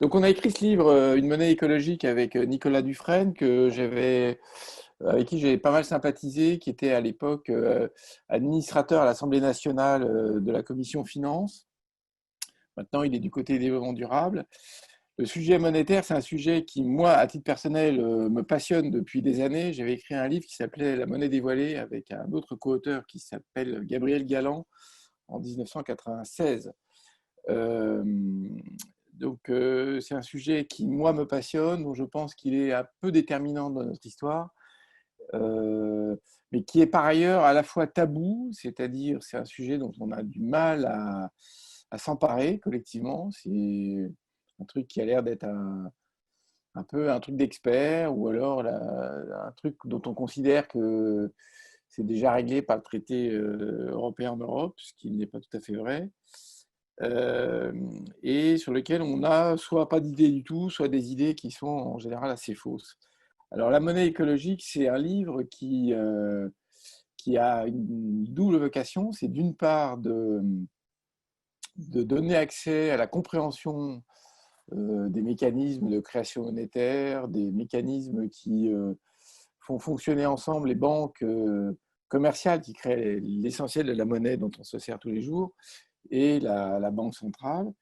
Donc, on a écrit ce livre, Une monnaie écologique, avec Nicolas Dufresne, avec qui j'avais pas mal sympathisé, qui était à l'époque administrateur à l'Assemblée nationale de la Commission Finances. Maintenant, il est du côté des développement durable. Le sujet monétaire, c'est un sujet qui, moi, à titre personnel, me passionne depuis des années. J'avais écrit un livre qui s'appelait La monnaie dévoilée avec un autre co-auteur qui s'appelle Gabriel Galland en 1996. Euh, c'est un sujet qui, moi, me passionne, dont je pense qu'il est un peu déterminant dans notre histoire, mais qui est par ailleurs à la fois tabou, c'est-à-dire c'est un sujet dont on a du mal à s'emparer collectivement. C'est un truc qui a l'air d'être un peu un truc d'expert, ou alors un truc dont on considère que c'est déjà réglé par le traité européen en Europe, ce qui n'est pas tout à fait vrai, euh, et sur lequel on n'a soit pas d'idées du tout, soit des idées qui sont en général assez fausses. Alors, La monnaie écologique, c'est un livre qui a une double vocation. C'est d'une part de donner accès à la compréhension des mécanismes de création monétaire, des mécanismes qui font fonctionner ensemble les banques commerciales qui créent l'essentiel de la monnaie dont on se sert tous les jours, et la banque centrale.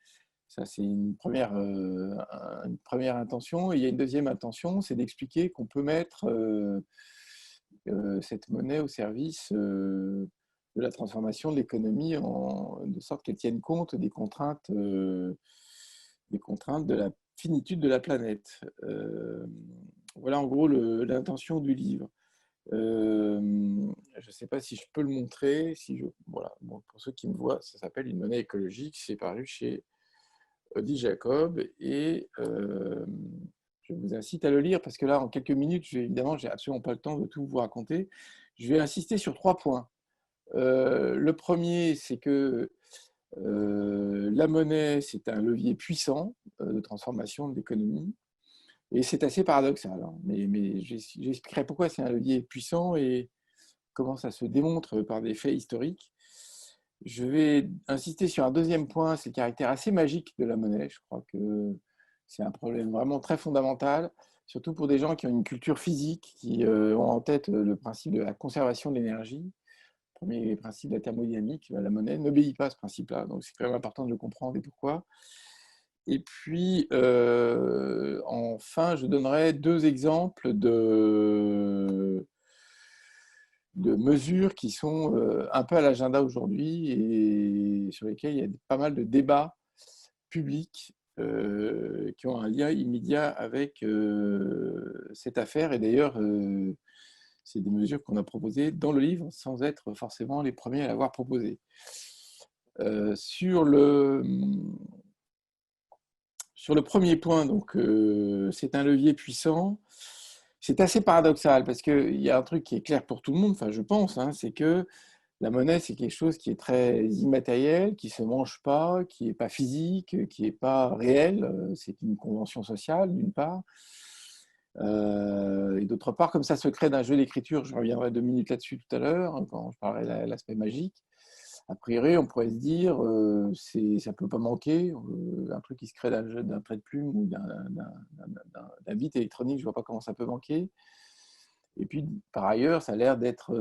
Ça, c'est une première intention. Et il y a une deuxième intention, c'est d'expliquer qu'on peut mettre cette monnaie au service de la transformation de l'économie, de sorte qu'elle tienne compte des contraintes de la finitude de la planète. Voilà en gros l'intention du livre. Je ne sais pas si je peux le montrer. Voilà. Bon, pour ceux qui me voient, ça s'appelle Une monnaie écologique. C'est paru chez Odile Jacob. Et je vous incite à le lire parce que là, en quelques minutes, évidemment, je n'ai absolument pas le temps de tout vous raconter. Je vais insister sur 3 points. Le premier, c'est que la monnaie, c'est un levier puissant de transformation de l'économie. Et c'est assez paradoxal, hein. Mais j'expliquerai pourquoi c'est un levier puissant et comment ça se démontre par des faits historiques. Je vais insister sur un deuxième point, c'est le caractère assez magique de la monnaie. Je crois que c'est un problème vraiment très fondamental, surtout pour des gens qui ont une culture physique, qui ont en tête le principe de la conservation de l'énergie. Le premier principe de la thermodynamique, la monnaie n'obéit pas à ce principe-là, donc c'est quand même important de le comprendre et pourquoi. Et puis, enfin, je donnerai 2 exemples de mesures qui sont un peu à l'agenda aujourd'hui et sur lesquelles il y a pas mal de débats publics qui ont un lien immédiat avec cette affaire. Et d'ailleurs, c'est des mesures qu'on a proposées dans le livre sans être forcément les premiers à l'avoir proposées. Sur le premier point, donc, c'est un levier puissant. C'est assez paradoxal parce qu'il y a un truc qui est clair pour tout le monde, enfin je pense, hein, c'est que la monnaie, c'est quelque chose qui est très immatériel, qui ne se mange pas, qui n'est pas physique, qui n'est pas réel. C'est une convention sociale, d'une part. Et d'autre part, comme ça se crée d'un jeu d'écriture, je reviendrai 2 minutes là-dessus tout à l'heure, hein, quand je parlerai de l'aspect magique. A priori, on pourrait se dire, ça ne peut pas manquer, un truc qui se crée d'un trait de plume ou d'un bit électronique, je ne vois pas comment ça peut manquer. Et puis, par ailleurs, ça a l'air d'être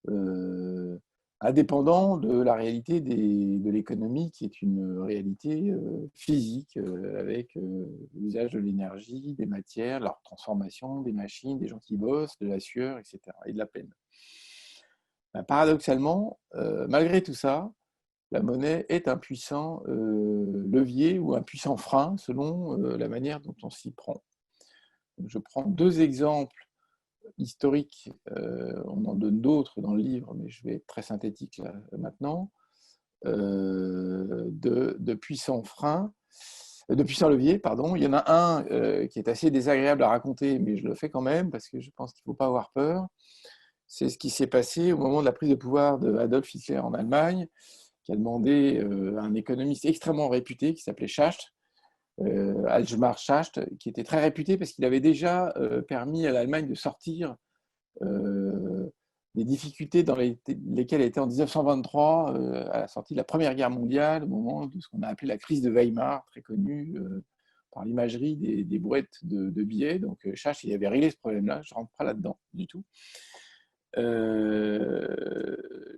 euh, indépendant de la réalité de l'économie, qui est une réalité physique, avec l'usage de l'énergie, des matières, leur transformation, des machines, des gens qui bossent, de la sueur, etc., et de la peine. Ben, paradoxalement, malgré tout ça, la monnaie est un puissant levier ou un puissant frein selon la manière dont on s'y prend. Donc, je prends 2 exemples historiques, on en donne d'autres dans le livre, mais je vais être très synthétique là, maintenant, de puissants freins, de puissants leviers, pardon. Il y en a un qui est assez désagréable à raconter, mais je le fais quand même parce que je pense qu'il ne faut pas avoir peur. C'est ce qui s'est passé au moment de la prise de pouvoir d'Adolf Hitler en Allemagne, qui a demandé à un économiste extrêmement réputé qui s'appelait Schacht, Hjalmar Schacht, qui était très réputé parce qu'il avait déjà permis à l'Allemagne de sortir des difficultés dans lesquelles elle était en 1923, à la sortie de la Première Guerre mondiale, au moment de ce qu'on a appelé la crise de Weimar, très connue, par l'imagerie des boîtes de billets. Donc, Chacht, il avait réglé ce problème-là. Je ne rentre pas là-dedans du tout.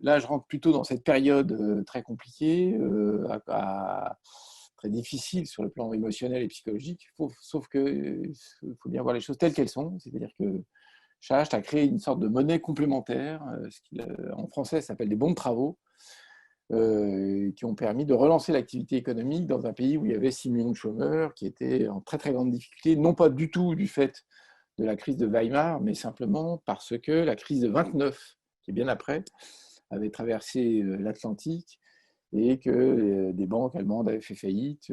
Là, je rentre plutôt dans cette période très compliquée, très difficile sur le plan émotionnel et psychologique. Sauf qu'il faut bien voir les choses telles qu'elles sont. C'est-à-dire que Chacht a créé une sorte de monnaie complémentaire, ce qui en français s'appelle des bons de travaux, qui ont permis de relancer l'activité économique dans un pays où il y avait 6 millions de chômeurs, qui étaient en très très grande difficulté, non pas du tout du fait de la crise de Weimar, mais simplement parce que la crise de 29, qui est bien après, avait traversé l'Atlantique et que des banques allemandes avaient fait faillite,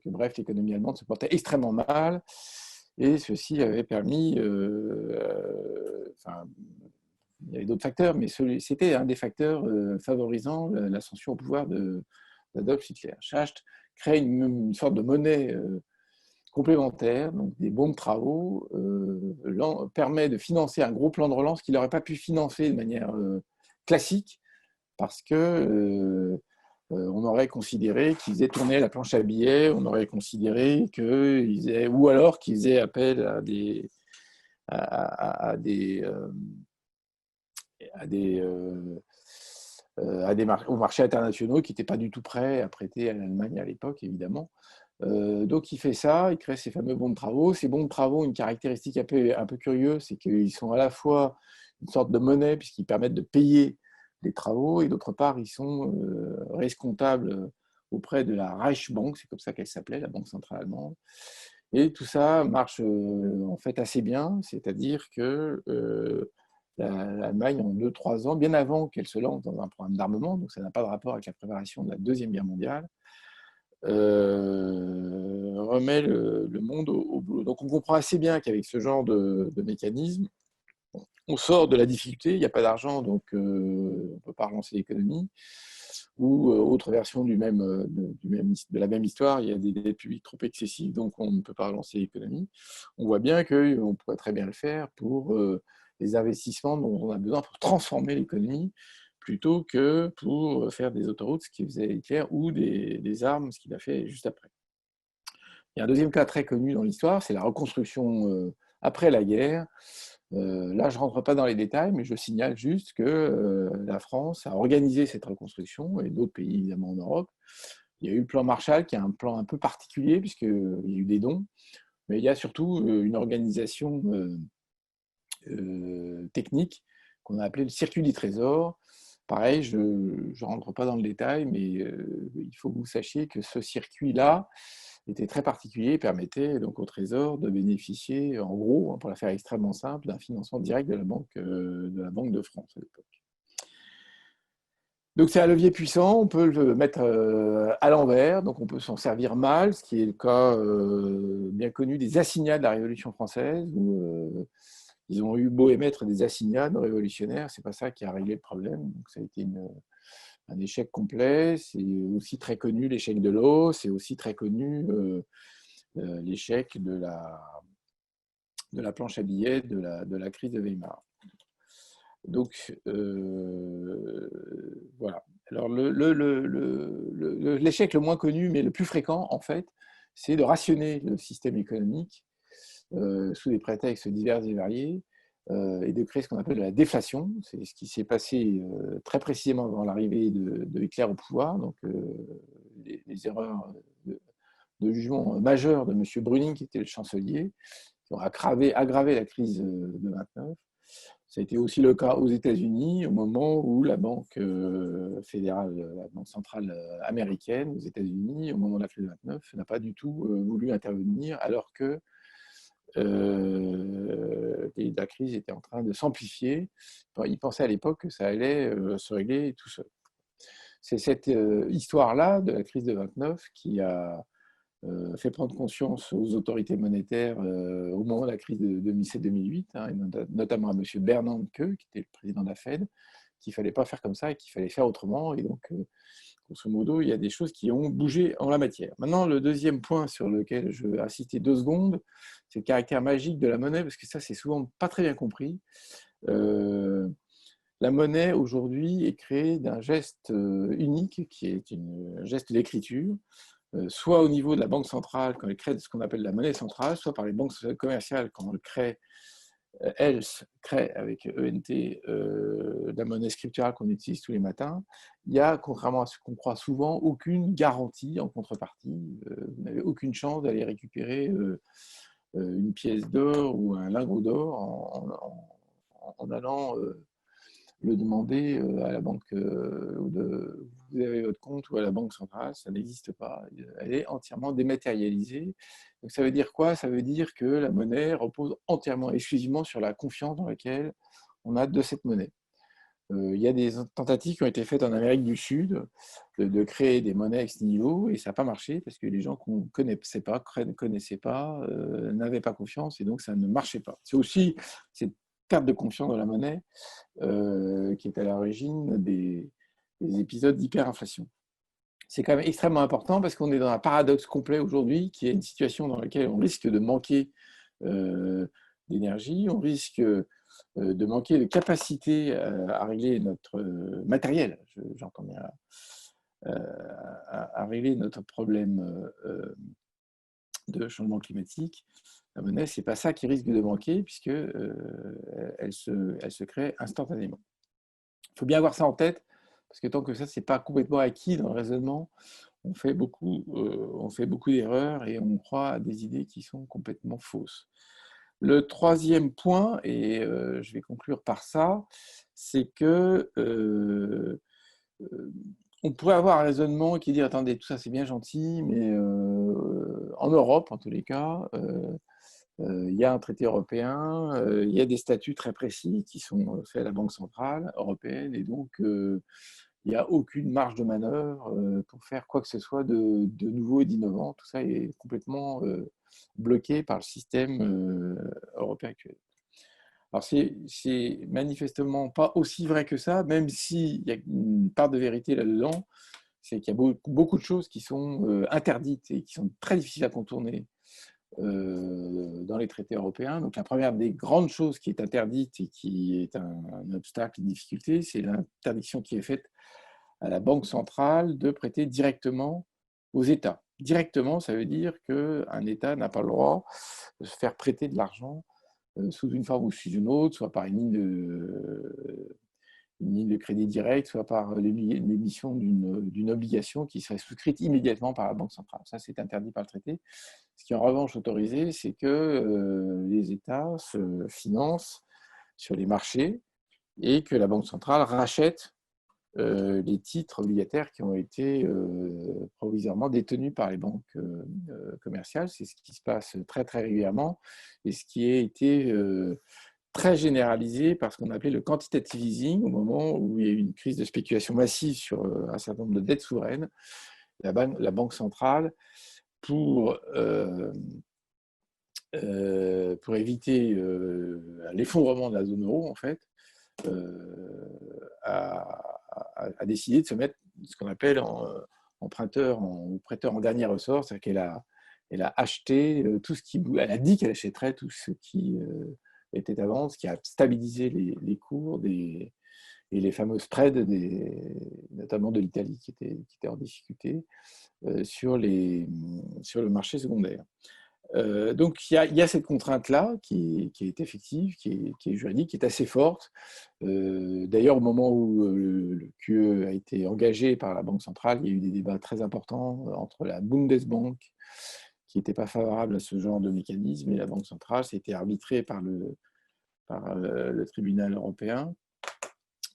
bref, l'économie allemande se portait extrêmement mal, et ceci avait permis, enfin, il y avait d'autres facteurs, mais c'était un des facteurs favorisant l'ascension au pouvoir d'Adolf Hitler. Schacht crée une sorte de monnaie complémentaire, donc des bons de travaux, permet de financer un gros plan de relance qu'il n'aurait pas pu financer de manière classique, parce que on aurait considéré qu'ils aient tourné la planche à billets, on aurait considéré qu'ils aient, ou alors qu'ils aient appel à des aux marchés internationaux qui n'étaient pas du tout prêts à prêter à l'Allemagne à l'époque, évidemment. Donc il fait ça, il crée ces fameux bons de travaux. Ces bons de travaux, une caractéristique un peu curieuse, c'est qu'ils sont à la fois une sorte de monnaie, puisqu'ils permettent de payer les travaux, et d'autre part, ils sont rescomptables auprès de la Reichsbank, c'est comme ça qu'elle s'appelait, la banque centrale allemande. Et tout ça marche en fait assez bien, c'est-à-dire que l'Allemagne, en 2-3 ans, bien avant qu'elle se lance dans un programme d'armement, donc ça n'a pas de rapport avec la préparation de la Deuxième Guerre mondiale, remet le monde au boulot. Donc on comprend assez bien qu'avec ce genre de mécanisme, on sort de la difficulté, il n'y a pas d'argent, donc on ne peut pas relancer l'économie. Ou autre version de la même histoire, il y a des dettes publiques trop excessives, donc on ne peut pas relancer l'économie. On voit bien qu'on pourrait très bien le faire pour les investissements dont on a besoin pour transformer l'économie, plutôt que pour faire des autoroutes, ce qui faisait Hitler, ou des armes, ce qu'il a fait juste après. Il y a un deuxième cas très connu dans l'histoire, c'est la reconstruction après la guerre. Là, je ne rentre pas dans les détails, mais je signale juste que la France a organisé cette reconstruction, et d'autres pays évidemment en Europe. Il y a eu le plan Marshall, qui est un plan un peu particulier, puisqu'il y a eu des dons, mais il y a surtout une organisation technique qu'on a appelée le circuit du trésor. Pareil, je ne rentre pas dans le détail, mais il faut que vous sachiez que ce circuit-là était très particulier et permettait donc au Trésor de bénéficier, en gros, pour la faire extrêmement simple, d'un financement direct de la Banque de France à l'époque. Donc c'est un levier puissant, on peut le mettre à l'envers, donc on peut s'en servir mal, ce qui est le cas bien connu des assignats de la Révolution française, où ils ont eu beau émettre des assignats de révolutionnaires, c'est pas ça qui a réglé le problème. Donc ça a été un échec complet. C'est aussi très connu l'échec de l'eau, c'est aussi très connu l'échec de la planche à billets de la crise de Weimar. Donc voilà. Alors l'échec le moins connu, mais le plus fréquent en fait, c'est de rationner le système économique sous des prétextes divers et variés, et de créer ce qu'on appelle la déflation. C'est ce qui s'est passé très précisément avant l'arrivée de Hitler au pouvoir. Donc, les erreurs de jugement majeures de M. Brüning, qui était le chancelier, qui ont aggravé la crise de 29. Ça a été aussi le cas aux États-Unis, au moment où la Banque fédérale, la Banque centrale américaine aux États-Unis, au moment de la crise de 29, n'a pas du tout voulu intervenir, alors que la crise était en train de s'amplifier. Ils pensaient à l'époque que ça allait se régler tout seul. C'est cette histoire-là de la crise de 29 qui a fait prendre conscience aux autorités monétaires au moment de la crise de 2007-2008, hein, et notamment à M. Bernanke, qui était le président de la Fed, qu'il ne fallait pas faire comme ça et qu'il fallait faire autrement. Et donc, grosso modo, il y a des choses qui ont bougé en la matière. Maintenant, le deuxième point sur lequel je vais insister 2 secondes, c'est le caractère magique de la monnaie, parce que ça, c'est souvent pas très bien compris. La monnaie, aujourd'hui, est créée d'un geste unique, qui est un geste d'écriture. soit au niveau de la banque centrale quand elle crée ce qu'on appelle la monnaie centrale, soit par les banques commerciales quand elles créent avec ENT la monnaie scripturale qu'on utilise tous les matins. Il y a, contrairement à ce qu'on croit souvent, aucune garantie en contrepartie. Vous n'avez aucune chance d'aller récupérer une pièce d'or ou un lingot d'or en allant le demander à la banque où vous avez votre compte ou à la banque centrale, ça n'existe pas. Elle est entièrement dématérialisée. Donc ça veut dire quoi? Ça veut dire que la monnaie repose entièrement, exclusivement sur la confiance dans laquelle on a de cette monnaie. Il y a des tentatives qui ont été faites en Amérique du Sud de créer des monnaies ex nihilo et ça n'a pas marché parce que les gens qu'on ne connaissaient pas, n'avaient pas confiance et donc ça ne marchait pas. C'est aussi cette perte de confiance dans la monnaie qui est à l'origine des épisodes d'hyperinflation. C'est quand même extrêmement important parce qu'on est dans un paradoxe complet aujourd'hui qui est une situation dans laquelle on risque de manquer d'énergie, on risque de manquer de capacité à régler notre matériel, j'entends bien, à régler notre problème de changement climatique. La monnaie, ce n'est pas ça qui risque de manquer puisqu'elle se crée instantanément. Il faut bien avoir ça en tête parce que tant que ça, ce n'est pas complètement acquis dans le raisonnement, on fait beaucoup d'erreurs et on croit à des idées qui sont complètement fausses. Le troisième point, et je vais conclure par ça, c'est que on pourrait avoir un raisonnement qui dit attendez, tout ça c'est bien gentil, mais en Europe, en tous les cas, il y a un traité européen, il y a des statuts très précis qui sont faits à la Banque centrale européenne, et donc il n'y a aucune marge de manœuvre pour faire quoi que ce soit de nouveau et d'innovant. Tout ça est complètement bloqué par le système européen actuel. Alors, c'est manifestement pas aussi vrai que ça, même s'il y a une part de vérité là-dedans, c'est qu'il y a beaucoup de choses qui sont interdites et qui sont très difficiles à contourner dans les traités européens. Donc, la première des grandes choses qui est interdite et qui est un obstacle, une difficulté, c'est l'interdiction qui est faite à la Banque centrale de prêter directement aux États. Directement, ça veut dire qu'un État n'a pas le droit de se faire prêter de l'argent sous une forme ou sous une autre, soit par une ligne de crédit direct, soit par l'émission d'une obligation qui serait souscrite immédiatement par la Banque centrale. Ça, c'est interdit par le traité. Ce qui est en revanche autorisé, c'est que les États se financent sur les marchés et que la Banque centrale rachète les titres obligataires qui ont été provisoirement détenus par les banques commerciales. C'est ce qui se passe très très régulièrement et ce qui a été très généralisé par ce qu'on appelait le quantitative easing au moment où il y a eu une crise de spéculation massive sur un certain nombre de dettes souveraines. La Banque centrale, pour éviter l'effondrement de la zone euro, en fait, a décidé de se mettre ce qu'on appelle emprunteur ou prêteur en dernier ressort, c'est-à-dire qu'elle a acheté tout ce qui, elle a dit qu'elle achèterait tout ce qui était à vendre, ce qui a stabilisé les cours et les fameux spreads, notamment de l'Italie qui était en difficulté sur le marché secondaire. Donc il y a cette contrainte-là qui est effective, qui est juridique, qui est assez forte. D'ailleurs, au moment où le QE a été engagé par la Banque centrale, il y a eu des débats très importants entre la Bundesbank, qui n'était pas favorable à ce genre de mécanisme, et la Banque centrale. C'était arbitré par le tribunal européen,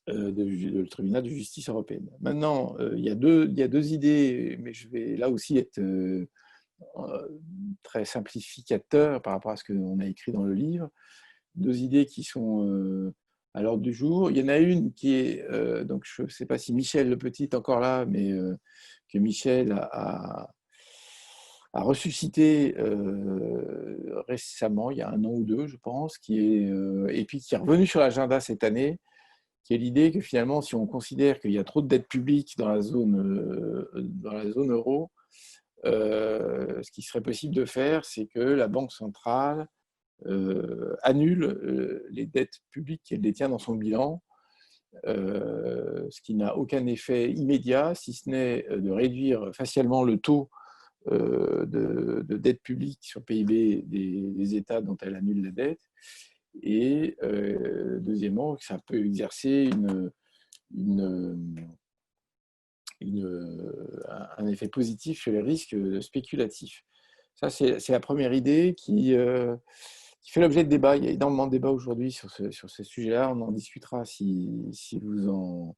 le tribunal de justice européenne. Maintenant, il y a deux idées, mais je vais là aussi être très simplificateur par rapport à ce qu'on a écrit dans le livre. Deux idées qui sont à l'ordre du jour. Il y en a une qui est, donc je ne sais pas si Michel Le Petit est encore là, mais que Michel a ressuscité récemment, il y a un an ou deux, je pense, et puis qui est revenu sur l'agenda cette année, qui est l'idée que finalement, si on considère qu'il y a trop de dettes publiques dans la zone euro, ce qui serait possible de faire, c'est que la Banque centrale annule les dettes publiques qu'elle détient dans son bilan, ce qui n'a aucun effet immédiat, si ce n'est de réduire facialement le taux de dette publique sur PIB des États dont elle annule la dette. Et deuxièmement, ça peut exercer un effet positif sur les risques spéculatifs. Ça, c'est la première idée qui fait l'objet de débats. Il y a énormément de débats aujourd'hui sur ce sujet-là. On en discutera si vous en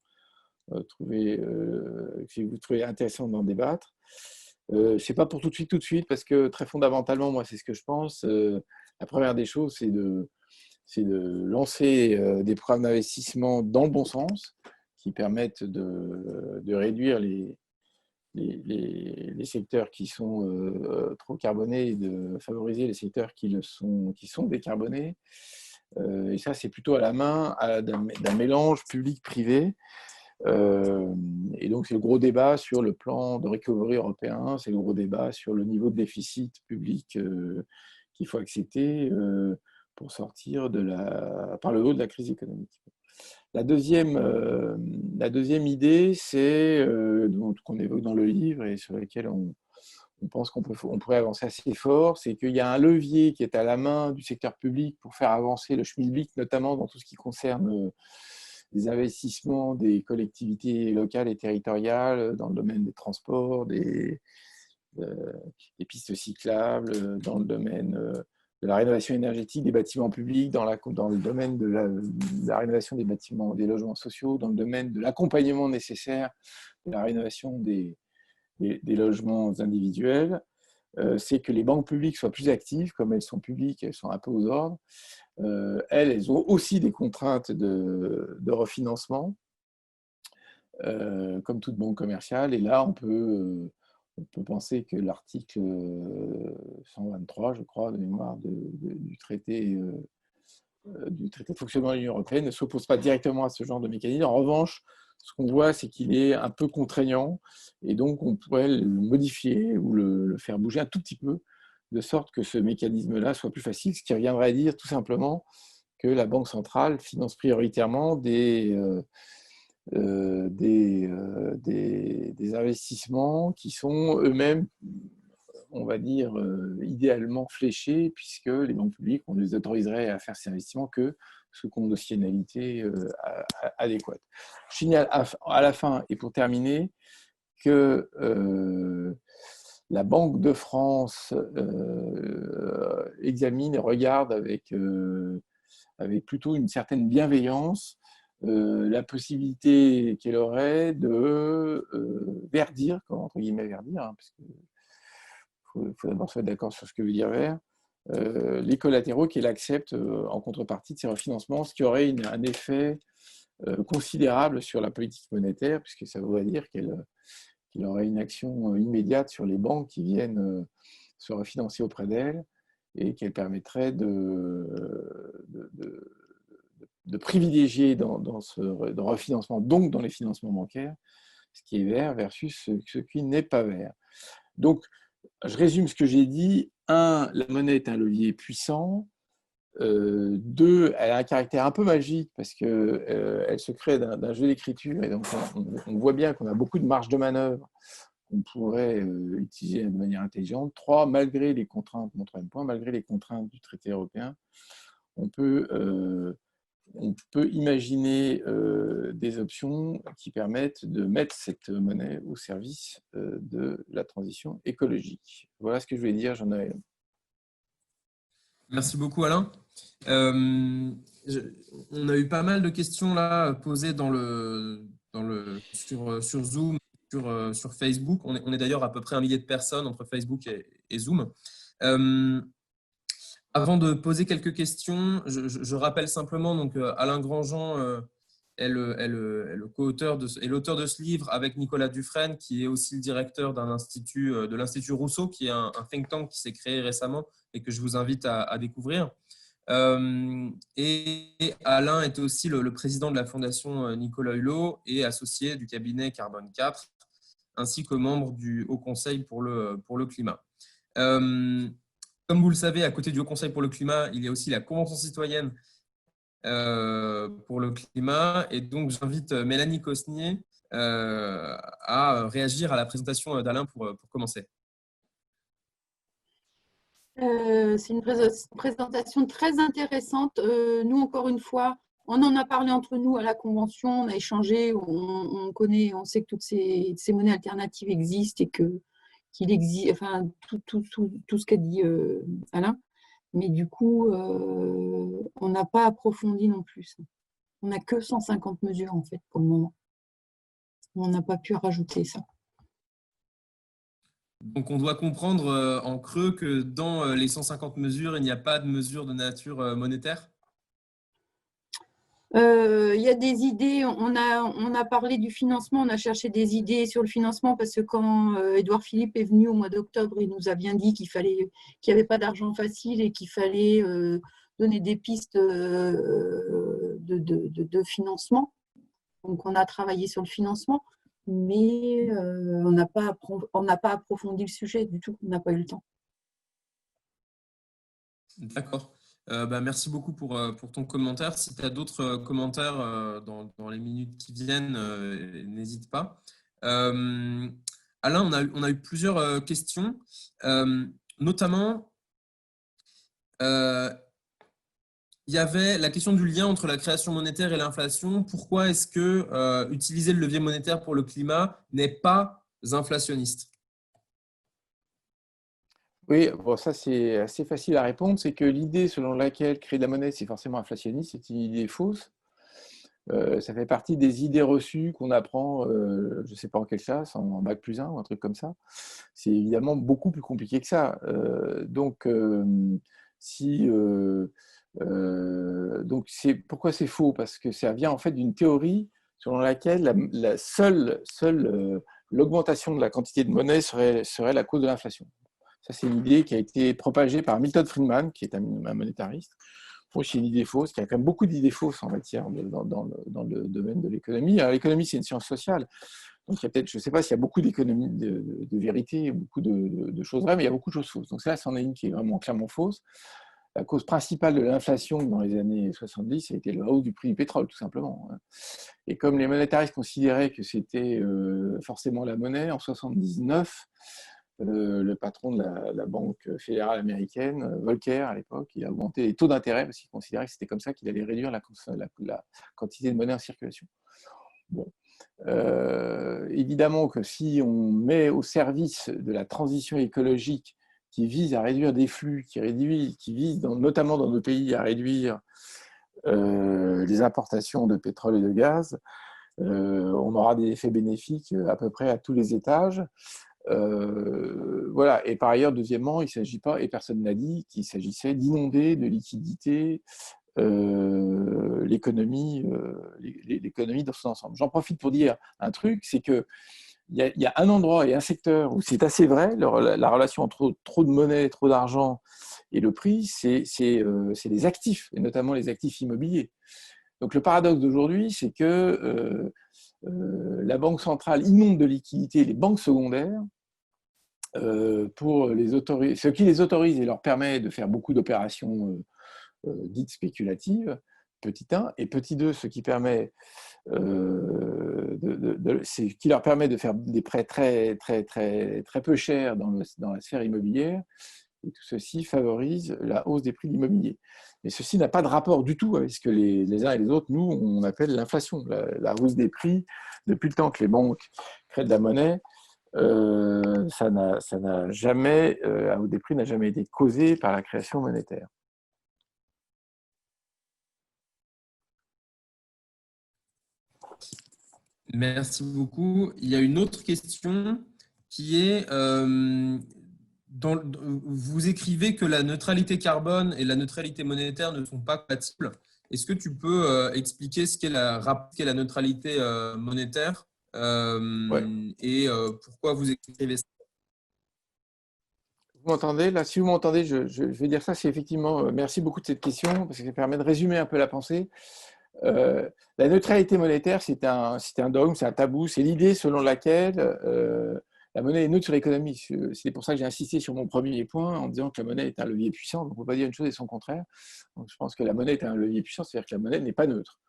si vous trouvez intéressant d'en débattre. C'est pas pour tout de suite, parce que très fondamentalement, moi, c'est ce que je pense. La première des choses, c'est de lancer des programmes d'investissement dans le bon sens, qui permettent de réduire les secteurs qui sont trop carbonés et de favoriser les secteurs qui sont décarbonés. Et ça, c'est plutôt à la main d'un mélange public-privé. Et donc, c'est le gros débat sur le plan de recovery européen, c'est le gros débat sur le niveau de déficit public qu'il faut accepter pour sortir par le haut de la crise économique. La deuxième idée, c'est qu'on évoque dans le livre et sur laquelle on pense qu'on pourrait avancer assez fort, c'est qu'il y a un levier qui est à la main du secteur public pour faire avancer le schmilblick, notamment dans tout ce qui concerne les investissements des collectivités locales et territoriales dans le domaine des transports, des pistes cyclables, dans le domaine de la rénovation énergétique des bâtiments publics, dans le domaine de la rénovation des bâtiments, des logements sociaux, dans le domaine de l'accompagnement nécessaire de la rénovation des logements individuels. C'est que les banques publiques soient plus actives, comme elles sont publiques, elles sont un peu aux ordres. Elles ont aussi des contraintes de refinancement, comme toute banque commerciale. Et là, on peut penser que l'article 123, je crois, de mémoire du traité de fonctionnement de l'Union européenne ne s'oppose pas directement à ce genre de mécanisme. En revanche, ce qu'on voit, c'est qu'il est un peu contraignant, et donc on pourrait le modifier ou le faire bouger un tout petit peu, de sorte que ce mécanisme-là soit plus facile, ce qui reviendrait à dire tout simplement que la Banque centrale finance prioritairement des investissements qui sont eux-mêmes, on va dire, idéalement fléchés, puisque les banques publiques, on les autoriserait à faire ces investissements que sous conditionnalité adéquate. Je signale à la fin, et pour terminer, que la Banque de France examine et regarde avec plutôt une certaine bienveillance la possibilité qu'elle aurait de verdir, entre guillemets verdir, hein, parce qu'il faut d'abord se mettre d'accord sur ce que veut dire vert, les collatéraux qu'elle accepte en contrepartie de ces refinancements, ce qui aurait un effet considérable sur la politique monétaire, puisque ça voudrait dire qu'il aurait une action immédiate sur les banques qui viennent se refinancer auprès d'elle, et qu'elle permettrait de privilégier dans ce refinancement, donc dans les financements bancaires, ce qui est vert versus ce qui n'est pas vert. Donc, je résume ce que j'ai dit. 1, la monnaie est un levier puissant. 2, elle a un caractère un peu magique parce qu'elle se crée d'un jeu d'écriture, et donc on voit bien qu'on a beaucoup de marge de manœuvre qu'on pourrait utiliser de manière intelligente. 3, malgré les contraintes, mon troisième point, malgré les contraintes du traité européen, on peut imaginer des options qui permettent de mettre cette monnaie au service de la transition écologique. Voilà ce que je voulais dire, Jean-Noël. Merci beaucoup, Alain. On a eu pas mal de questions là posées sur Zoom, sur Facebook. On est d'ailleurs à peu près 1 millier de personnes entre Facebook et Zoom. Avant de poser quelques questions, je rappelle simplement, donc Alain Grandjean est l'auteur de ce livre avec Nicolas Dufresne, qui est aussi le directeur de l'Institut Rousseau, qui est un think tank qui s'est créé récemment et que je vous invite à découvrir. Et Alain est aussi le président de la Fondation Nicolas Hulot et associé du cabinet Carbone 4, ainsi que membre du Haut Conseil pour le climat. Comme vous le savez, à côté du Haut Conseil pour le climat, il y a aussi la Convention citoyenne pour le climat. Et donc, j'invite Mélanie Cosnier à réagir à la présentation d'Alain pour commencer. C'est une présentation très intéressante. Nous, encore une fois, on en a parlé entre nous à la convention, on a échangé, on connaît, on sait que toutes ces monnaies alternatives existent et qu'il existe, enfin, tout ce qu'a dit Alain. Mais du coup, on n'a pas approfondi non plus. On n'a que 150 mesures, en fait, pour le moment. On n'a pas pu rajouter ça. Donc, on doit comprendre en creux que dans les 150 mesures, il n'y a pas de mesures de nature monétaire? Il y a des idées, on a parlé du financement, on a cherché des idées sur le financement parce que quand Édouard Philippe est venu au mois d'octobre, il nous a bien dit qu'il n'y avait pas d'argent facile et qu'il fallait donner des pistes de financement. Donc, on a travaillé sur le financement, mais on n'a pas approfondi le sujet du tout, on n'a pas eu le temps. D'accord. Merci beaucoup pour ton commentaire. Si tu as d'autres commentaires dans les minutes qui viennent, n'hésite pas. Alain, on a eu plusieurs questions, notamment il y avait la question du lien entre la création monétaire et l'inflation. Pourquoi est-ce que utiliser le levier monétaire pour le climat n'est pas inflationniste? Oui, bon, ça c'est assez facile à répondre. C'est que l'idée selon laquelle créer de la monnaie, c'est forcément inflationniste, c'est une idée fausse. Ça fait partie des idées reçues qu'on apprend, je ne sais pas en quelle classe, en bac+1 ou un truc comme ça. C'est évidemment beaucoup plus compliqué que ça. Pourquoi c'est faux? Parce que ça vient en fait d'une théorie selon laquelle l'augmentation de la quantité de monnaie serait la cause de l'inflation. Ça, c'est une idée qui a été propagée par Milton Friedman, qui est un monétariste. Bon, c'est une idée fausse, il y a quand même beaucoup d'idées fausses en matière dans le domaine de l'économie. Alors, l'économie, c'est une science sociale. Donc, il y a peut-être, je ne sais pas s'il y a beaucoup d'économies de vérité, beaucoup de choses vraies, mais il y a beaucoup de choses fausses. Donc, ça, c'en est une qui est vraiment clairement fausse. La cause principale de l'inflation dans les années 70, a été la hausse du prix du pétrole, tout simplement. Et comme les monétaristes considéraient que c'était forcément la monnaie, en 79, le patron de la Banque fédérale américaine, Volcker à l'époque, il a augmenté les taux d'intérêt parce qu'il considérait que c'était comme ça qu'il allait réduire la quantité de monnaie en circulation. Bon. Évidemment que si on met au service de la transition écologique qui vise à réduire des flux, qui vise notamment dans nos pays à réduire les importations de pétrole et de gaz, on aura des effets bénéfiques à peu près à tous les étages. Voilà. Et par ailleurs, deuxièmement, il ne s'agit pas, et personne n'a dit, qu'il s'agissait d'inonder de liquidités l'économie dans son ensemble. J'en profite pour dire un truc, c'est qu'il y a un endroit et un secteur où c'est assez vrai, la relation entre trop de monnaie, trop d'argent et le prix, c'est les actifs, et notamment les actifs immobiliers. Donc le paradoxe d'aujourd'hui, c'est que la Banque centrale inonde de liquidités les banques secondaires ce qui les autorise et leur permet de faire beaucoup d'opérations dites spéculatives, petit 1, et petit 2, ce qui leur permet de faire des prêts très, très, très, très peu chers dans la sphère immobilière. Et tout ceci favorise la hausse des prix de l'immobilier. Mais ceci n'a pas de rapport du tout avec ce que les uns et les autres, nous, on appelle l'inflation. La hausse des prix, depuis le temps que les banques créent de la monnaie, ça n'a jamais, la hausse des prix n'a jamais été causée par la création monétaire. Merci beaucoup. Il y a une autre question qui est, vous écrivez que la neutralité carbone et la neutralité monétaire ne sont pas compatibles. Est-ce que tu peux expliquer ce qu'est la neutralité monétaire Ouais. et pourquoi vous écrivez ça? Vous m'entendez? Là, si vous m'entendez, je vais dire ça. C'est effectivement, merci beaucoup de cette question, parce que ça permet de résumer un peu la pensée. La neutralité monétaire, c'est un dogme, c'est un tabou, c'est l'idée selon laquelle la monnaie est neutre sur l'économie. C'est pour ça que j'ai insisté sur mon premier point en disant que la monnaie est un levier puissant. Donc, on ne peut pas dire une chose et son contraire. Donc, je pense que la monnaie est un levier puissant, c'est-à-dire que la monnaie n'est pas neutre.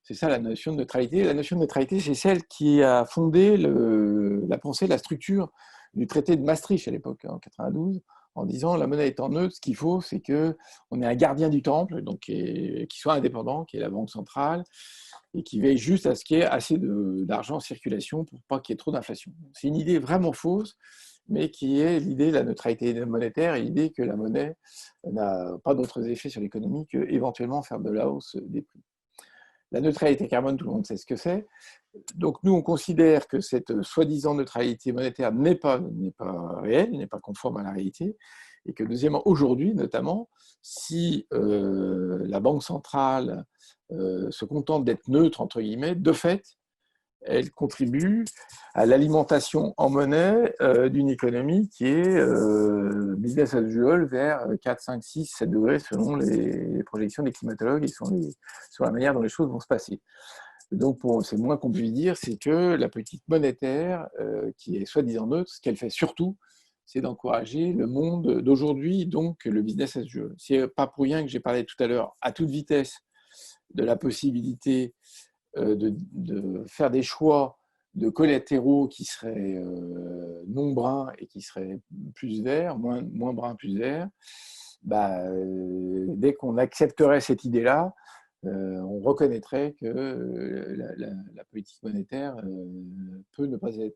C'est ça la notion de neutralité. La notion de neutralité, c'est celle qui a fondé la pensée, la structure du traité de Maastricht à l'époque, en 92, en disant la monnaie étant neutre, ce qu'il faut, c'est qu'on ait un gardien du temple, donc qui soit indépendant, qui est la Banque centrale, et qui veille juste à ce qu'il y ait assez d'argent en circulation pour pas qu'il y ait trop d'inflation. C'est une idée vraiment fausse, mais qui est l'idée de la neutralité monétaire et l'idée que la monnaie n'a pas d'autres effets sur l'économie qu'éventuellement faire de la hausse des prix. La neutralité carbone, tout le monde sait ce que c'est. Donc nous, on considère que cette soi-disant neutralité monétaire n'est pas réelle, n'est pas conforme à la réalité, et que deuxièmement, aujourd'hui notamment, si la Banque centrale se contente d'être neutre, entre guillemets, de fait, elle contribue à l'alimentation en monnaie d'une économie qui est business as usual vers 4, 5, 6, 7 degrés selon les projections des climatologues et sur la manière dont les choses vont se passer. Donc, c'est moins qu'on puisse dire, c'est que la politique monétaire, qui est soi-disant neutre, ce qu'elle fait surtout, c'est d'encourager le monde d'aujourd'hui, donc le business as usual. C'est pas pour rien que j'ai parlé tout à l'heure, à toute vitesse, de la possibilité de faire des choix de collatéraux qui seraient non bruns et qui seraient plus verts, moins bruns, plus verts. Dès qu'on accepterait cette idée-là, on reconnaîtrait que la politique monétaire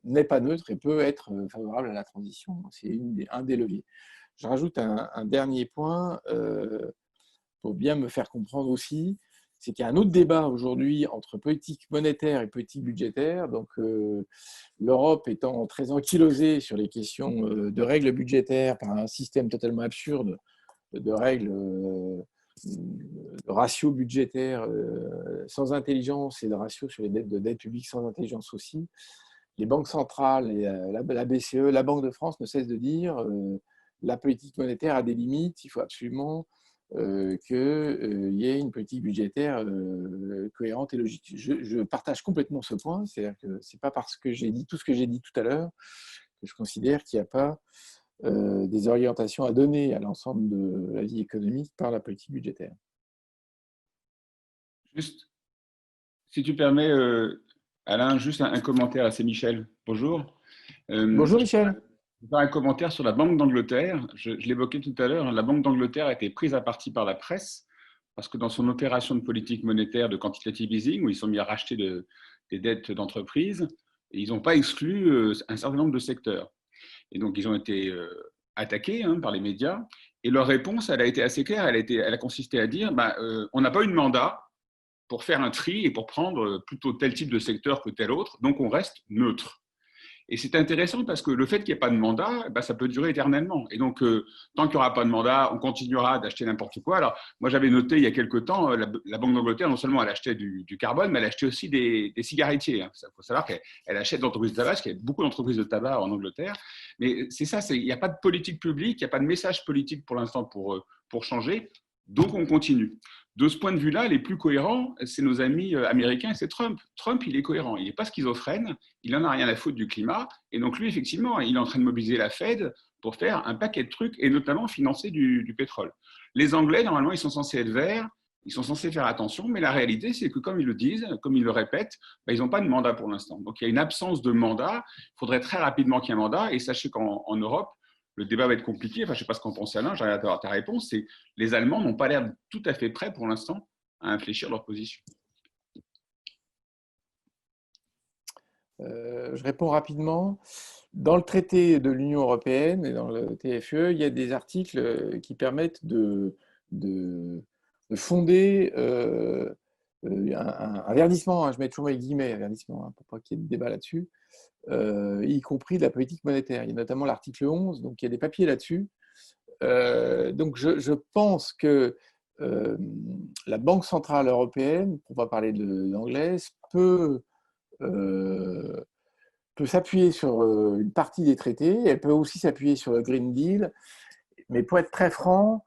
n'est pas neutre et peut être favorable à la transition. C'est un des leviers. Je rajoute un dernier point pour bien me faire comprendre aussi, c'est qu'il y a un autre débat aujourd'hui entre politique monétaire et politique budgétaire. Donc, l'Europe étant très ankylosée sur les questions de règles budgétaires par un système totalement absurde de règles de ratios budgétaires sans intelligence et de ratios sur les dettes de dette publique sans intelligence aussi. Les banques centrales et la BCE, la Banque de France ne cessent de dire la politique monétaire a des limites, il faut absolument qu'il y ait une politique budgétaire cohérente et logique. Je partage complètement ce point, c'est-à-dire que ce n'est pas parce que j'ai dit tout ce que j'ai dit tout à l'heure que je considère qu'il n'y a pas des orientations à donner à l'ensemble de la vie économique par la politique budgétaire. Juste, si tu permets, Alain, juste un commentaire. C'est Michel. Bonjour. Bonjour Michel. Je vais faire un commentaire sur la Banque d'Angleterre. Je l'évoquais tout à l'heure. La Banque d'Angleterre a été prise à partie par la presse parce que dans son opération de politique monétaire de quantitative easing, où ils sont mis à racheter des dettes d'entreprises, ils n'ont pas exclu un certain nombre de secteurs. Et donc, ils ont été attaqués par les médias. Et leur réponse, elle a été assez claire. Elle a consisté à dire on n'a pas eu de mandat pour faire un tri et pour prendre plutôt tel type de secteur que tel autre. Donc, on reste neutre. Et c'est intéressant parce que le fait qu'il n'y ait pas de mandat, ça peut durer éternellement. Et donc, tant qu'il n'y aura pas de mandat, on continuera d'acheter n'importe quoi. Alors, moi, j'avais noté il y a quelque temps, la Banque d'Angleterre, non seulement elle achetait du carbone, mais elle achetait aussi des cigarettiers. Il faut savoir qu'elle achète d'entreprises de tabac, parce qu'il y a beaucoup d'entreprises de tabac en Angleterre. Mais c'est ça, il n'y a pas de politique publique, il n'y a pas de message politique pour l'instant pour changer. Donc, on continue. De ce point de vue-là, les plus cohérents, c'est nos amis américains et c'est Trump. Trump, il est cohérent. Il n'est pas schizophrène. Il n'en a rien à foutre du climat. Et donc, lui, effectivement, il est en train de mobiliser la Fed pour faire un paquet de trucs et notamment financer du pétrole. Les Anglais, normalement, ils sont censés être verts. Ils sont censés faire attention. Mais la réalité, c'est que comme ils le disent, comme ils le répètent, ils n'ont pas de mandat pour l'instant. Donc, il y a une absence de mandat. Il faudrait très rapidement qu'il y ait un mandat. Et sachez qu'en Europe, le débat va être compliqué. Enfin, je ne sais pas ce qu'en pense Alain, j'arrive à avoir ta réponse. C'est les Allemands n'ont pas l'air tout à fait prêts pour l'instant à infléchir leur position. Je réponds rapidement. Dans le traité de l'Union européenne et dans le TFUE, il y a des articles qui permettent de fonder un verdissement, je mets toujours les guillemets, un verdissement, pour pas qu'il y ait de débat là-dessus, y compris de la politique monétaire. Il y a notamment l'article 11, donc il y a des papiers là-dessus. Donc je pense que la Banque centrale européenne, pour ne pas parler de l'anglaise, peut s'appuyer sur une partie des traités, elle peut aussi s'appuyer sur le Green Deal, mais pour être très franc,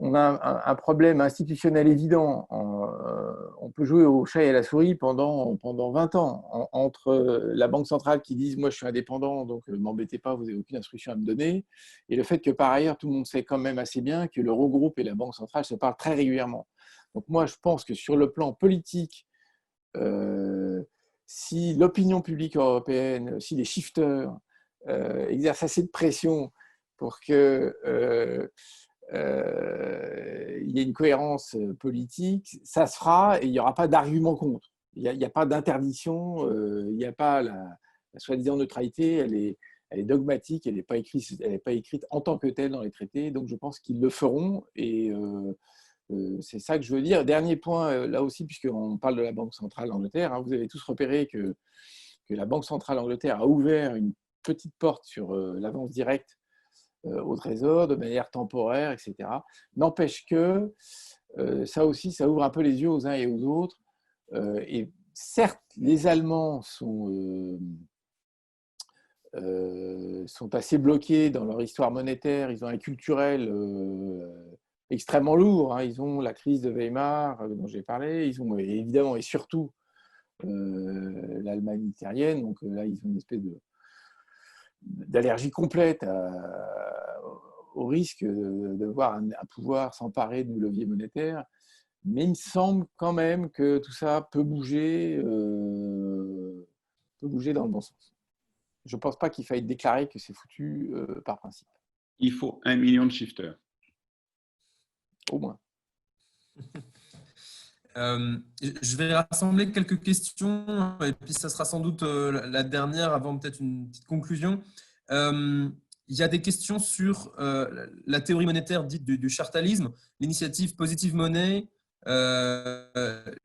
on a un problème institutionnel évident. On peut jouer au chat et à la souris pendant 20 ans, entre la Banque centrale qui dit « moi je suis indépendant, donc ne m'embêtez pas, vous n'avez aucune instruction à me donner », et le fait que par ailleurs, tout le monde sait quand même assez bien que l'Eurogroupe et la Banque centrale se parlent très régulièrement. Donc moi, je pense que sur le plan politique, si l'opinion publique européenne, si les shifters exercent assez de pression pour que il y ait une cohérence politique, ça se fera et il n'y aura pas d'argument contre. Il n'y a pas d'interdiction, il n'y a pas la soi-disant neutralité, elle est dogmatique, elle n'est pas écrite en tant que telle dans les traités, donc je pense qu'ils le feront et c'est ça que je veux dire. Dernier point, là aussi, puisqu'on parle de la Banque centrale d'Angleterre, hein, vous avez tous repéré que la Banque centrale d'Angleterre a ouvert une petite porte sur l'avance directe au Trésor de manière temporaire, etc. N'empêche que ça aussi, ça ouvre un peu les yeux aux uns et aux autres. Et certes, les Allemands sont assez bloqués dans leur histoire monétaire. Ils ont un culturel extrêmement lourd. Hein. Ils ont la crise de Weimar dont j'ai parlé. Ils ont évidemment et surtout l'Allemagne hitlérienne. Donc là, ils ont une espèce d'allergie complète au risque de voir un pouvoir s'emparer du levier monétaire. Mais il me semble quand même que tout ça peut bouger dans le bon sens. Je ne pense pas qu'il faille déclarer que c'est foutu par principe. Il faut 1 million de shifters. Au moins. Je vais rassembler quelques questions et puis ça sera sans doute la dernière avant peut-être une petite conclusion. Il y a des questions sur la théorie monétaire dite du chartalisme, l'initiative Positive Money,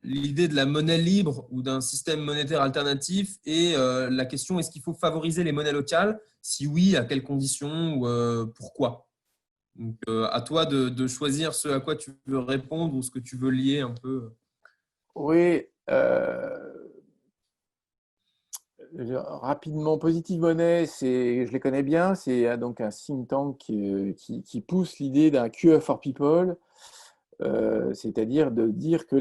l'idée de la monnaie libre ou d'un système monétaire alternatif et la question est-ce qu'il faut favoriser les monnaies locales? Si oui, à quelles conditions ou pourquoi? Donc, à toi de choisir ce à quoi tu veux répondre ou ce que tu veux lier un peu. Oui. Rapidement, Positive Money, je les connais bien. C'est donc un think tank qui pousse l'idée d'un QE for People, c'est-à-dire de dire que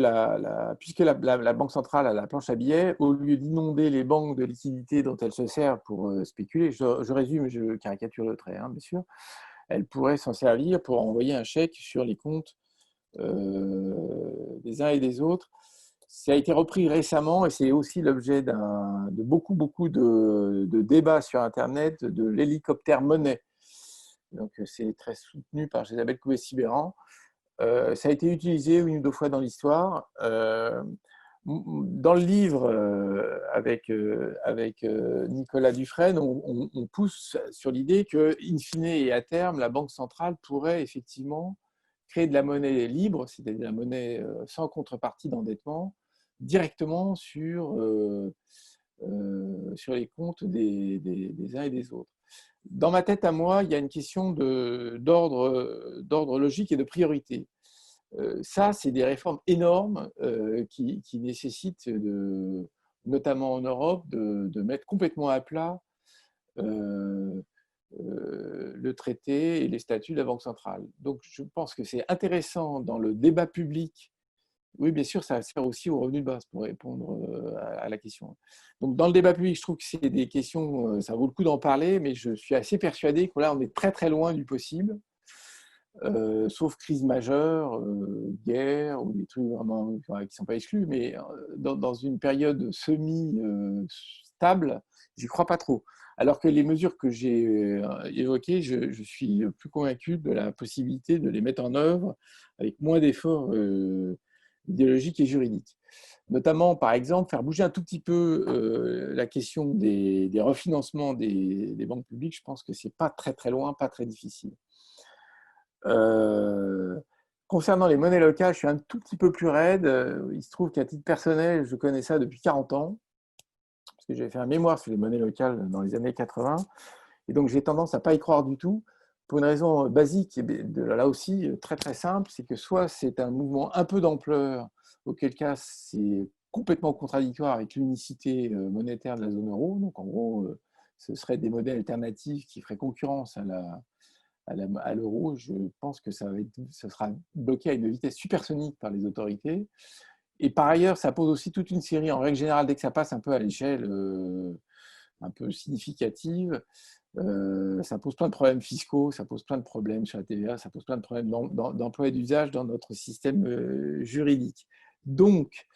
puisque la Banque centrale a la planche à billets, au lieu d'inonder les banques de liquidités dont elle se sert pour spéculer, je résume, je caricature le trait, hein, bien sûr, elle pourrait s'en servir pour envoyer un chèque sur les comptes des uns et des autres. Ça a été repris récemment et c'est aussi l'objet de beaucoup de débats sur Internet de l'hélicoptère monnaie. Donc, c'est très soutenu par Isabelle Couvet-Sibéran. Ça a été utilisé une ou deux fois dans l'histoire. Dans le livre avec Nicolas Dufresne, on pousse sur l'idée que, in fine et à terme, la Banque centrale pourrait effectivement créer de la monnaie libre, c'est-à-dire de la monnaie sans contrepartie d'endettement, directement sur les comptes des uns et des autres. Dans ma tête à moi, il y a une question d'ordre logique et de priorité. Ça, c'est des réformes énormes qui nécessitent, notamment en Europe, de mettre complètement à plat le traité et les statuts de la Banque centrale. Donc, je pense que c'est intéressant dans le débat public. Oui, bien sûr, ça sert aussi aux revenus de base pour répondre à la question. Donc, dans le débat public, je trouve que c'est des questions, ça vaut le coup d'en parler, mais je suis assez persuadé que là, on est très très loin du possible, sauf crise majeure, guerre ou des trucs vraiment qui ne sont pas exclus, mais dans une période semi-stable, j'y crois pas trop. Alors que les mesures que j'ai évoquées, je suis plus convaincu de la possibilité de les mettre en œuvre avec moins d'efforts idéologique et juridique. Notamment, par exemple, faire bouger un tout petit peu la question des refinancements des banques publiques. Je pense que ce n'est pas très très loin, pas très difficile. Concernant les monnaies locales, je suis un tout petit peu plus raide. Il se trouve qu'à titre personnel, je connais ça depuis 40 ans, parce que j'ai fait un mémoire sur les monnaies locales dans les années 80, et donc j'ai tendance à ne pas y croire du tout, pour une raison basique, et là aussi très très simple, c'est que soit c'est un mouvement un peu d'ampleur, auquel cas c'est complètement contradictoire avec l'unicité monétaire de la zone euro, donc en gros ce seraient des modèles alternatifs qui feraient concurrence à l'euro. Je pense que ça sera bloqué à une vitesse supersonique par les autorités. Et par ailleurs, ça pose aussi toute une série, en règle générale, dès que ça passe un peu à l'échelle un peu significative, ça pose plein de problèmes fiscaux, ça pose plein de problèmes sur la TVA, ça pose plein de problèmes d'emploi et d'usage dans notre système juridique. Donc,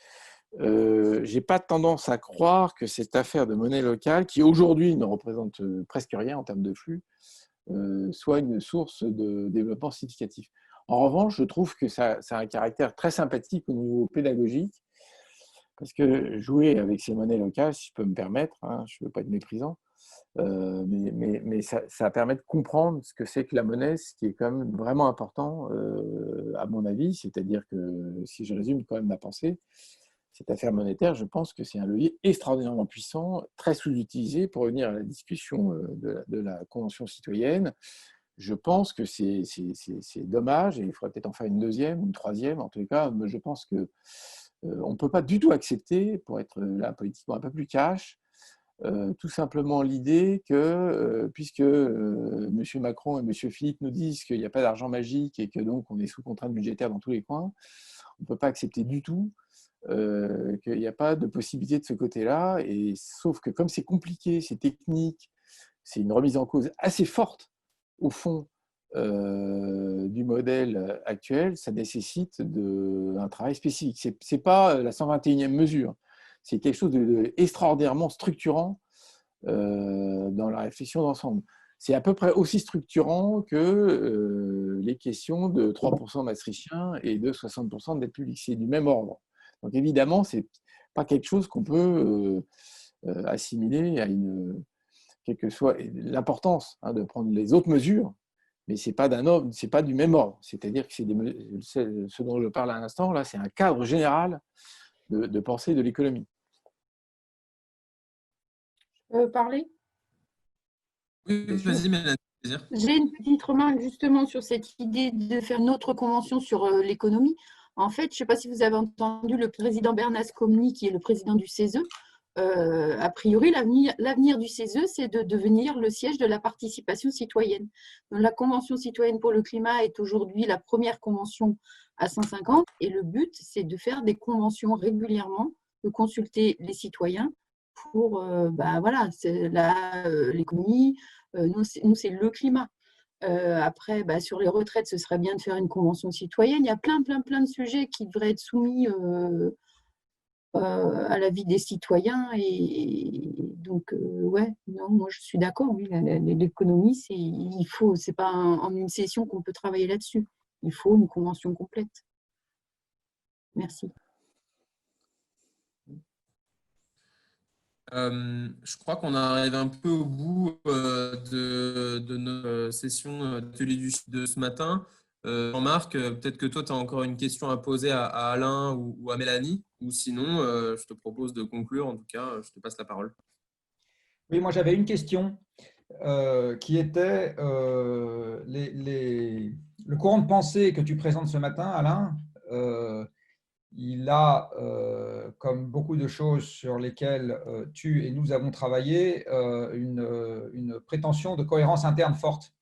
je n'ai pas tendance à croire que cette affaire de monnaie locale, qui aujourd'hui ne représente presque rien en termes de flux, soit une source de développement significatif. En revanche, je trouve que ça a un caractère très sympathique au niveau pédagogique, parce que jouer avec ces monnaies locales, si je peux me permettre, hein, je ne veux pas être méprisant, mais ça permet de comprendre ce que c'est que la monnaie, ce qui est quand même vraiment important, à mon avis. C'est-à-dire que, si je résume quand même ma pensée, cette affaire monétaire, je pense que c'est un levier extraordinairement puissant, très sous-utilisé. Pour revenir à la discussion de la Convention citoyenne, je pense que c'est dommage, et il faudrait peut-être en faire une deuxième, une troisième. En tout cas, je pense que on ne peut pas du tout accepter, pour être là politiquement un peu plus cash, tout simplement l'idée que, puisque M. Macron et M. Philippe nous disent qu'il n'y a pas d'argent magique et que donc on est sous contrainte budgétaire dans tous les coins, on ne peut pas accepter du tout qu'il n'y a pas de possibilité de ce côté-là. Et sauf que comme c'est compliqué, c'est technique, c'est une remise en cause assez forte, au fond, du modèle actuel, ça nécessite un travail spécifique. Ce n'est pas la 121e mesure, c'est quelque chose d'extraordinairement structurant dans la réflexion d'ensemble. C'est à peu près aussi structurant que les questions de 3% maastrichtien et de 60% de dette publique. C'est du même ordre. Donc évidemment, ce n'est pas quelque chose qu'on peut assimiler à quelle que soit l'importance de prendre les autres mesures, mais ce n'est pas du même ordre. C'est-à-dire que ce dont je parle à l'instant, là, c'est un cadre général de pensée de l'économie. Parler? Oui, vas-y, Mélanie. J'ai une petite remarque justement sur cette idée de faire une autre convention sur l'économie. En fait, je ne sais pas si vous avez entendu le président Bernasconi, qui est le président du CESE. A priori, l'avenir du CESE, c'est de devenir le siège de la participation citoyenne. Donc, la Convention citoyenne pour le climat est aujourd'hui la première convention à 150, et le but, c'est de faire des conventions régulièrement, de consulter les citoyens pour, voilà, c'est l'économie, nous, c'est le climat. Après, sur les retraites, ce serait bien de faire une convention citoyenne. Il y a plein de sujets qui devraient être soumis à la vie des citoyens. Et donc, ouais, non, moi je suis d'accord. Oui, l'économie, c'est pas en une session qu'on peut travailler là-dessus. Il faut une convention complète. Merci. Je crois qu'on arrive un peu au bout de notre session d'atelier de ce matin. Jean-Marc, peut-être que toi, tu as encore une question à poser à Alain ou à Mélanie, ou sinon, je te propose de conclure. En tout cas, je te passe la parole. Oui, moi j'avais une question qui était le courant de pensée que tu présentes ce matin, Alain. Il a, comme beaucoup de choses sur lesquelles tu et nous avons travaillé, une prétention de cohérence interne forte.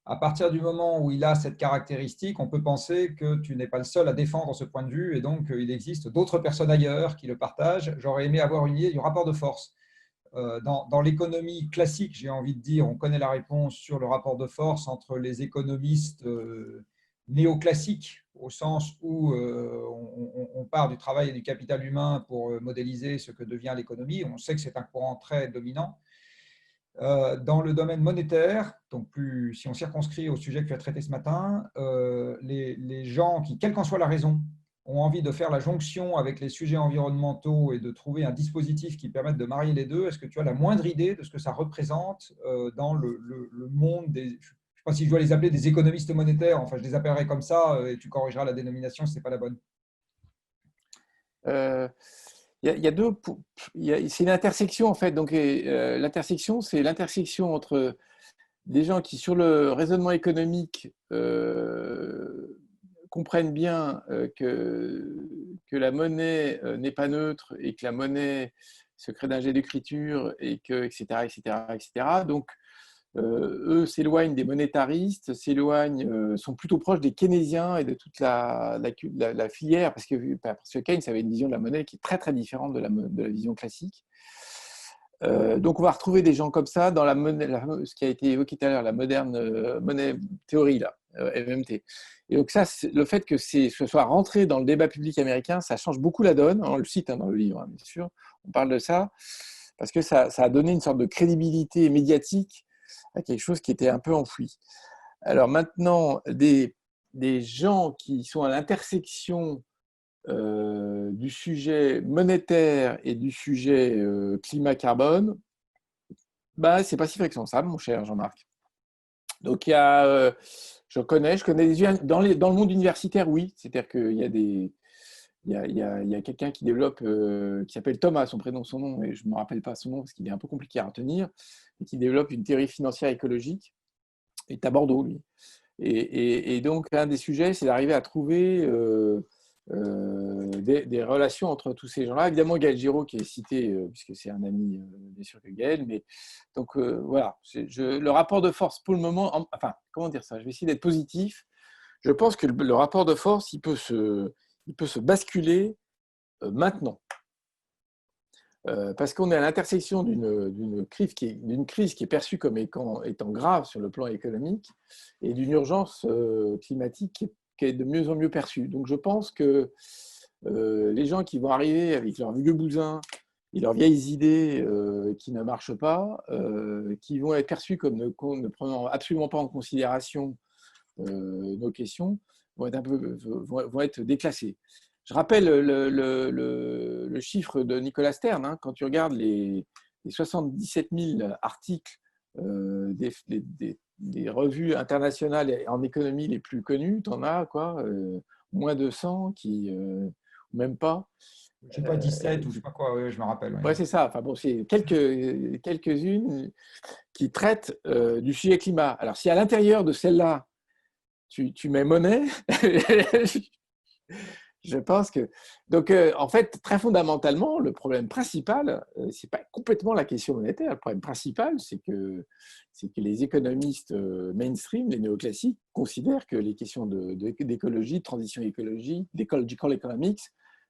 À partir du moment où il a cette caractéristique, on peut penser que tu n'es pas le seul à défendre ce point de vue, et donc il existe d'autres personnes ailleurs qui le partagent. J'aurais aimé avoir une idée du rapport de force. Dans l'économie classique, j'ai envie de dire, on connaît la réponse sur le rapport de force entre les économistes néoclassiques, au sens où on part du travail et du capital humain pour modéliser ce que devient l'économie. On sait que c'est un courant très dominant. Dans le domaine monétaire, donc si on circonscrit au sujet que tu as traité ce matin, les gens qui, quelle qu'en soit la raison, ont envie de faire la jonction avec les sujets environnementaux et de trouver un dispositif qui permette de marier les deux. Est-ce que tu as la moindre idée de ce que ça représente dans le monde des… Je ne sais pas si je dois les appeler des économistes monétaires, enfin je les appellerai comme ça et tu corrigeras la dénomination si ce n'est pas la bonne. C'est une intersection en fait. Donc l'intersection, c'est l'intersection entre des gens qui, sur le raisonnement économique, comprennent bien que la monnaie n'est pas neutre et que la monnaie se crée d'un jet d'écriture et que, etc., etc., etc. Donc, eux s'éloignent des monétaristes, sont plutôt proches des keynésiens et de toute la filière, parce que Keynes avait une vision de la monnaie qui est très, très différente de la vision classique. Donc, on va retrouver des gens comme ça dans ce qui a été évoqué tout à l'heure, la moderne monnaie théorie, là, MMT. Et donc ça, le fait que ce soit rentré dans le débat public américain, ça change beaucoup la donne. On le cite dans le livre, bien sûr. On parle de ça parce que ça a donné une sorte de crédibilité médiatique à quelque chose qui était un peu enfoui. Alors maintenant, des gens qui sont à l'intersection du sujet monétaire et du sujet climat-carbone, bah, c'est pas si fréquent ça, mon cher Jean-Marc. Donc, il y a, je connais dans le monde universitaire, oui. C'est-à-dire qu'il y a il y a quelqu'un qui développe, qui s'appelle Thomas, son prénom, son nom, et je ne me rappelle pas son nom parce qu'il est un peu compliqué à retenir, et qui développe une théorie financière écologique. Il est à Bordeaux, lui. Et donc, un des sujets, c'est d'arriver à trouver des relations entre tous ces gens-là. Évidemment, Gaël Giraud qui est cité, puisque c'est un ami, bien sûr que Gaël, mais donc voilà, le rapport de force pour le moment, enfin, comment dire ça, je vais essayer d'être positif. Je pense que le rapport de force, il peut se basculer maintenant. Parce qu'on est à l'intersection d'une crise qui est perçue comme étant grave sur le plan économique et d'une urgence climatique qui est de mieux en mieux perçue. Donc je pense que les gens qui vont arriver avec leurs vieux bousins et leurs vieilles idées qui ne marchent pas, qui vont être perçus comme ne prenant absolument pas en considération nos questions, vont être déclassés. Je rappelle le chiffre de Nicolas Stern, hein, quand tu regardes les 77 000 articles des revues internationales en économie les plus connues, tu en as quoi, moins de 100 même pas. Je ne sais pas, 17 ou je ne sais pas quoi, oui, je me rappelle. Ouais, c'est ça. Enfin, bon, c'est quelques-unes qui traitent du sujet climat. Alors, si à l'intérieur de celle-là, tu mets monnaie, je pense que… Donc, en fait, très fondamentalement, le problème principal, ce n'est pas complètement la question monétaire. Le problème principal, c'est que les économistes mainstream, les néoclassiques, considèrent que les questions d'écologie, de transition écologique, d'ecological economics,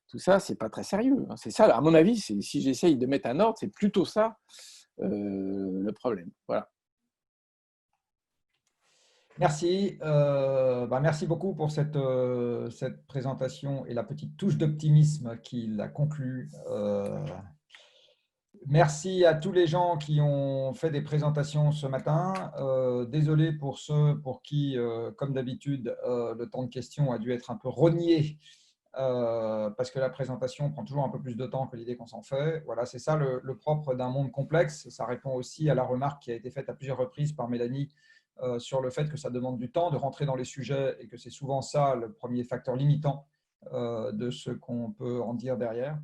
tout ça, ce n'est pas très sérieux. C'est ça, à mon avis, si j'essaye de mettre un ordre, c'est plutôt ça le problème. Voilà. Merci. Merci beaucoup pour cette présentation et la petite touche d'optimisme qui la conclut. Merci à tous les gens qui ont fait des présentations ce matin. Désolé pour ceux pour qui, comme d'habitude, le temps de questions a dû être un peu rogné parce que la présentation prend toujours un peu plus de temps que l'idée qu'on s'en fait. Voilà, c'est ça le propre d'un monde complexe. Ça répond aussi à la remarque qui a été faite à plusieurs reprises par Mélanie sur le fait que ça demande du temps de rentrer dans les sujets et que c'est souvent ça le premier facteur limitant de ce qu'on peut en dire derrière.